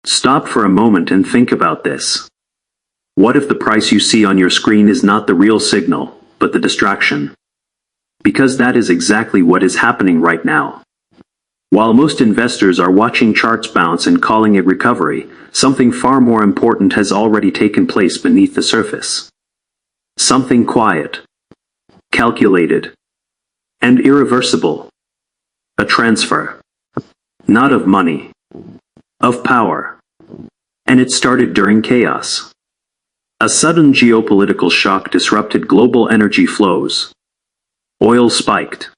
Stop for a moment and think about this. What if the price you see on your screen is not the real signal, but the distraction? Because that is exactly what is happening right now. While most investors are watching charts bounce and calling it recovery, something far more important has already taken place beneath the surface. Something quiet, calculated, and irreversible. A transfer. Not of money. Of power. And it started during chaos. A sudden geopolitical shock disrupted global energy flows. Oil spiked.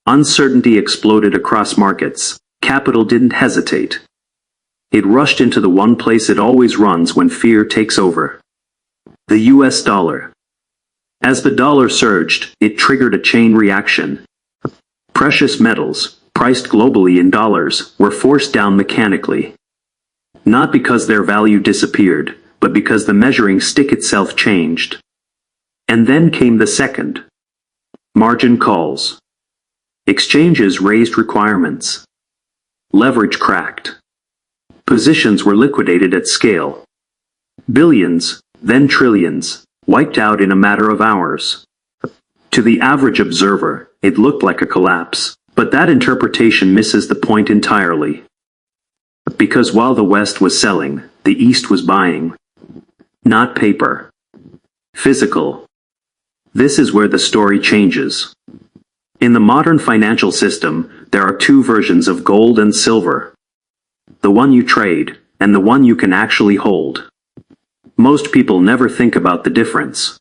Uncertainty exploded across markets. Capital didn't hesitate. It rushed into the one place it always runs when fear takes over. The US dollar. As the dollar surged, it triggered a chain reaction. Precious metals, priced globally in dollars, were forced down mechanically. Not because their value disappeared, but because the measuring stick itself changed. And then came the second. Margin calls. Exchanges raised requirements. Leverage cracked. Positions were liquidated at scale. Billions, then trillions, wiped out in a matter of hours. To the average observer, it looked like a collapse, but that interpretation misses the point entirely. Because while the West was selling, the East was buying. Not paper. Physical. This is where the story changes. In the modern financial system, there are two versions of gold and silver. The one you trade, and the one you can actually hold. Most people never think about the difference.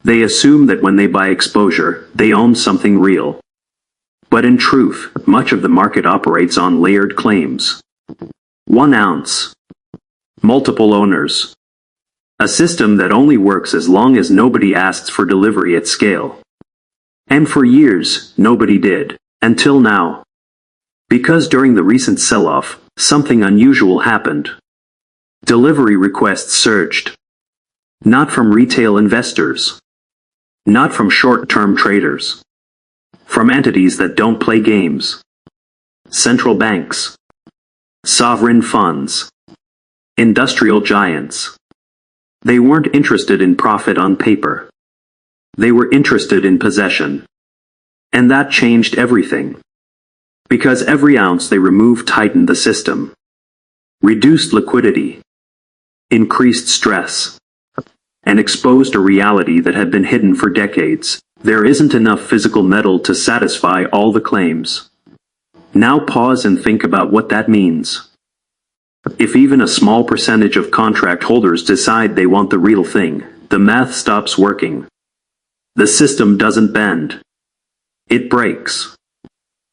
They assume that when they buy exposure, they own something real. But in truth, much of the market operates on layered claims. 1 ounce. Multiple owners. A system that only works as long as nobody asks for delivery at scale. And for years, nobody did, until now. Because during the recent sell-off, something unusual happened. Delivery requests surged. Not from retail investors. Not from short-term traders. From entities that don't play games. Central banks. Sovereign funds. Industrial giants. They weren't interested in profit on paper. They were interested in possession. And that changed everything. Because every ounce they removed tightened the system. Reduced liquidity. Increased stress. And exposed a reality that had been hidden for decades. There isn't enough physical metal to satisfy all the claims. Now pause and think about what that means. If even a small percentage of contract holders decide they want the real thing, the math stops working. The system doesn't bend. It breaks.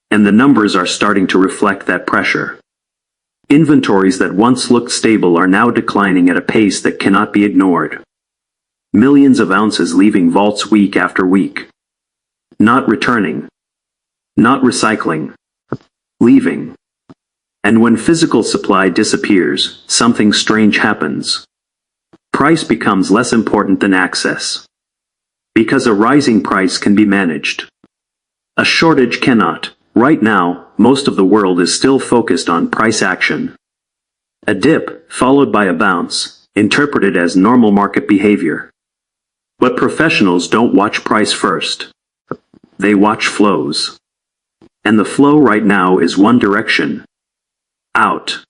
And the numbers are starting to reflect that pressure. Inventories that once looked stable are now declining at a pace that cannot be ignored. Millions of ounces leaving vaults week after week. Not returning. Not recycling. Leaving. And when physical supply disappears, something strange happens. Price becomes less important than access. Because a rising price can be managed. A shortage cannot. Right now, most of the world is still focused on price action. A dip, followed by a bounce, interpreted as normal market behavior. But professionals don't watch price first. They watch flows. And the flow right now is one direction. Out.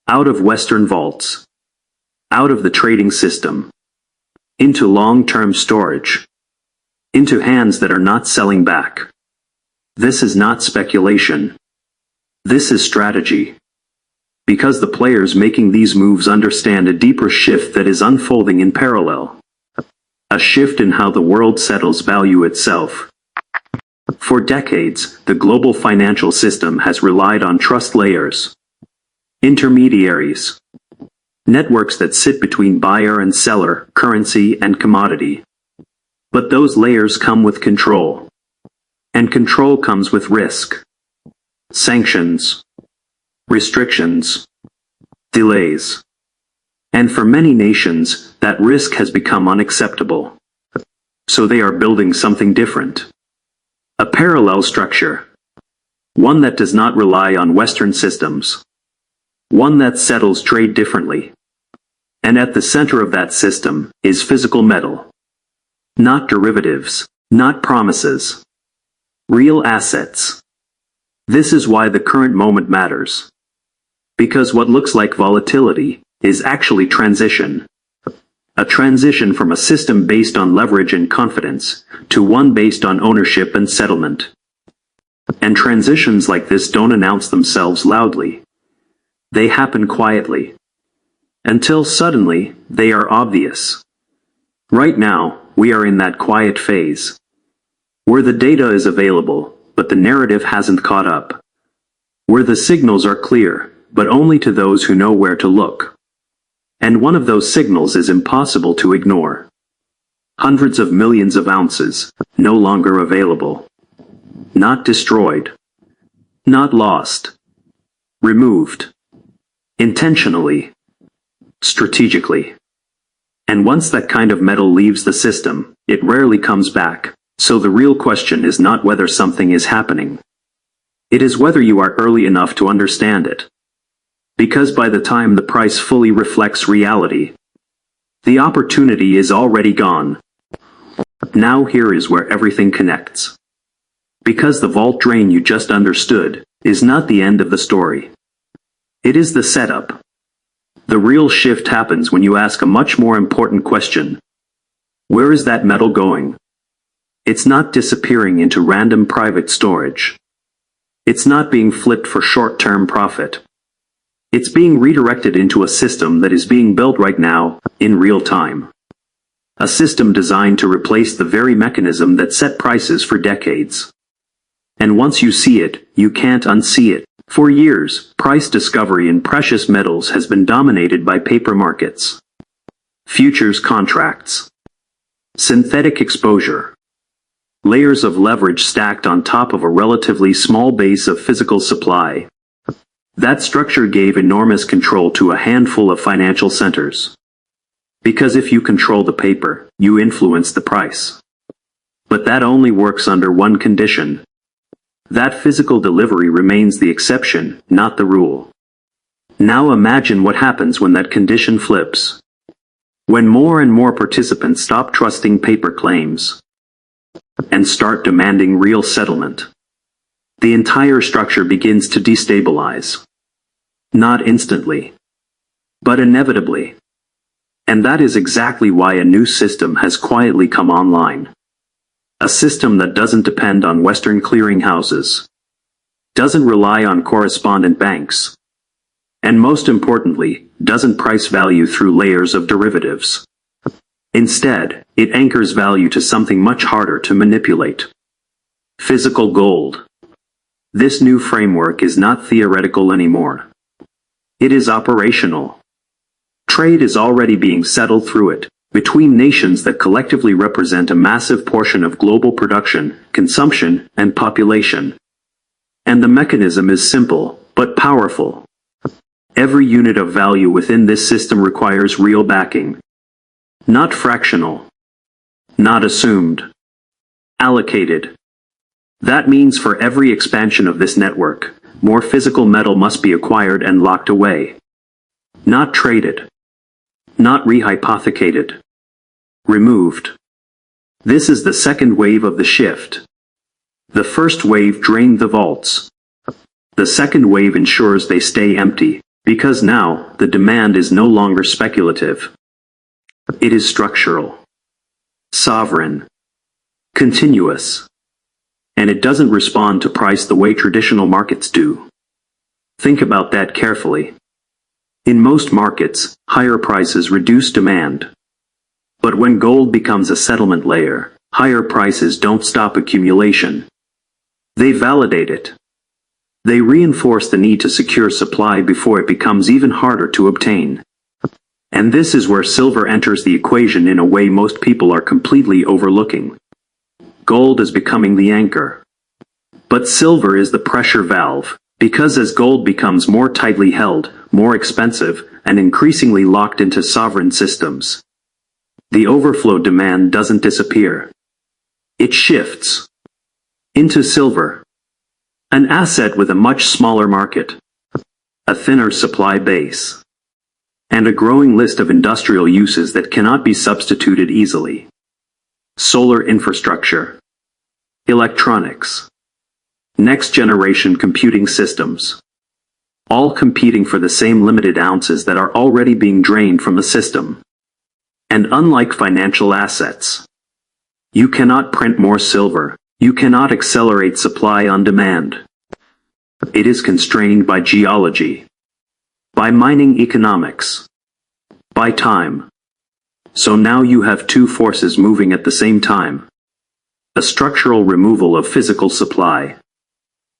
Out of Western vaults. Out of the trading system. Into long-term storage. Into hands that are not selling back. This is not speculation. This is strategy. Because the players making these moves understand a deeper shift that is unfolding in parallel. A shift in how the world settles value itself. For decades, the global financial system has relied on trust layers. Intermediaries. Networks that sit between buyer and seller, currency and commodity. But those layers come with control. And control comes with risk. Sanctions. Restrictions. Delays. And for many nations, that risk has become unacceptable. So they are building something different. A parallel structure. One that does not rely on Western systems. one that settles trade differently. And at the center of that system is physical metal. Not derivatives, not promises. Real assets. This is why the current moment matters. Because what looks like volatility is actually transition. A transition from a system based on leverage and confidence to one based on ownership and settlement. And transitions like this don't announce themselves loudly. They happen quietly. Until suddenly, they are obvious. Right now, we are in that quiet phase. Where the data is available, but the narrative hasn't caught up. Where the signals are clear, but only to those who know where to look. And one of those signals is impossible to ignore. Hundreds of millions of ounces, no longer available. Not destroyed. Not lost. Removed. Intentionally. Strategically. And once that kind of metal leaves the system, it rarely comes back. So the real question is not whether something is happening. It is whether you are early enough to understand it. Because by the time the price fully reflects reality, the opportunity is already gone. Now here is where everything connects. Because the vault drain you just understood is not the end of the story. It is the setup. The real shift happens when you ask a much more important question. Where is that metal going? It's not disappearing into random private storage. It's not being flipped for short-term profit. It's being redirected into a system that is being built right now, in real time. A system designed to replace the very mechanism that set prices for decades. And once you see it, you can't unsee it. For years, price discovery in precious metals has been dominated by paper markets. Futures contracts. Synthetic exposure. Layers of leverage stacked on top of a relatively small base of physical supply. That structure gave enormous control to a handful of financial centers. Because if you control the paper, you influence the price. But that only works under one condition. That physical delivery remains the exception, not the rule. Now imagine what happens when that condition flips. When more and more participants stop trusting paper claims and start demanding real settlement. The entire structure begins to destabilize. Not instantly, but inevitably. And that is exactly why a new system has quietly come online. A system that doesn't depend on Western clearinghouses, doesn't rely on correspondent banks, and most importantly, doesn't price value through layers of derivatives. Instead, it anchors value to something much harder to manipulate. Physical gold. This new framework is not theoretical anymore. It is operational. Trade is already being settled through it, between nations that collectively represent a massive portion of global production, consumption, and population. And the mechanism is simple, but powerful. Every unit of value within this system requires real backing. Not fractional. Not assumed. Allocated. That means for every expansion of this network, more physical metal must be acquired and locked away. Not traded. Not rehypothecated. Removed. This is the second wave of the shift. The first wave drained the vaults. The second wave ensures they stay empty, because now the demand is no longer speculative. It is structural. Sovereign. Continuous. And it doesn't respond to price the way traditional markets do. Think about that carefully. In most markets, higher prices reduce demand. But when gold becomes a settlement layer, higher prices don't stop accumulation. They validate it. They reinforce the need to secure supply before it becomes even harder to obtain. And this is where silver enters the equation in a way most people are completely overlooking. Gold is becoming the anchor. But silver is the pressure valve, because as gold becomes more tightly held, more expensive, and increasingly locked into sovereign systems, the overflow demand doesn't disappear. It shifts into silver, an asset with a much smaller market. a thinner supply base, and a growing list of industrial uses that cannot be substituted easily. Solar infrastructure, electronics, next-generation computing systems, all competing for the same limited ounces that are already being drained from the system. And unlike financial assets, you cannot print more silver, you cannot accelerate supply on demand. It is constrained by geology, by mining economics, by time. So now you have two forces moving at the same time: a structural removal of physical supply,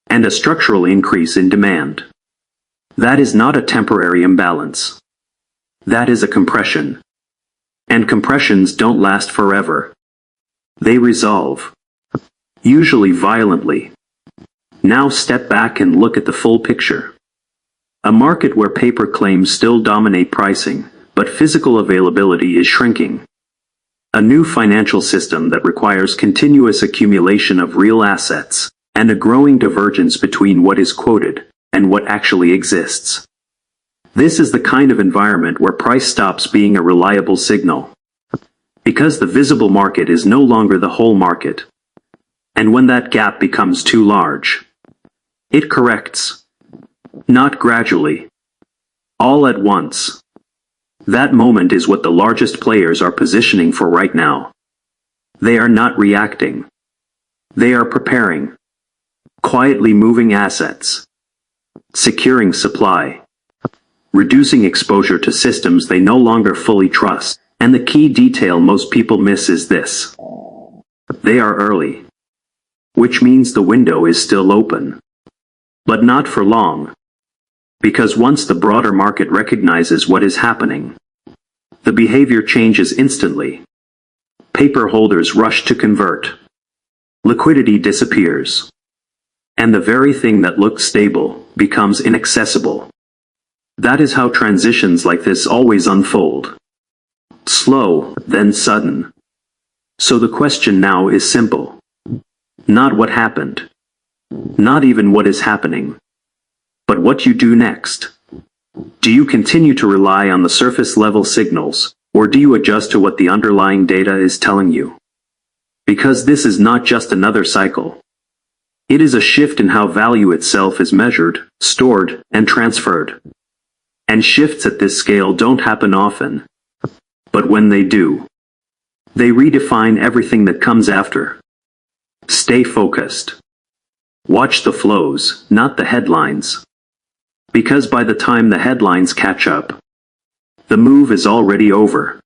and a structural increase in demand. That is not a temporary imbalance. That is a compression. And compressions don't last forever. They resolve, usually violently. Now step back and look at the full picture. A market where paper claims still dominate pricing, but physical availability is shrinking. A new financial system that requires continuous accumulation of real assets, and a growing divergence between what is quoted and what actually exists. This is the kind of environment where price stops being a reliable signal, because the visible market is no longer the whole market. And when that gap becomes too large, it corrects. Not gradually. All at once. That moment is what the largest players are positioning for right now. They are not reacting. They are preparing. Quietly moving assets. Securing supply. Reducing exposure to systems they no longer fully trust. And the key detail most people miss is this: they are early. Which means the window is still open. But not for long. Because once the broader market recognizes what is happening, the behavior changes instantly. Paper holders rush to convert. Liquidity disappears. And the very thing that looked stable becomes inaccessible. That is how transitions like this always unfold. Slow, then sudden. So the question now is simple. Not what happened. Not even what is happening. But what you do next. Do you continue to rely on the surface-level signals, or do you adjust to what the underlying data is telling you? Because this is not just another cycle. It is a shift in how value itself is measured, stored, and transferred. And shifts at this scale don't happen often. But when they do, they redefine everything that comes after. Stay focused. Watch the flows, not the headlines. Because by the time the headlines catch up, the move is already over.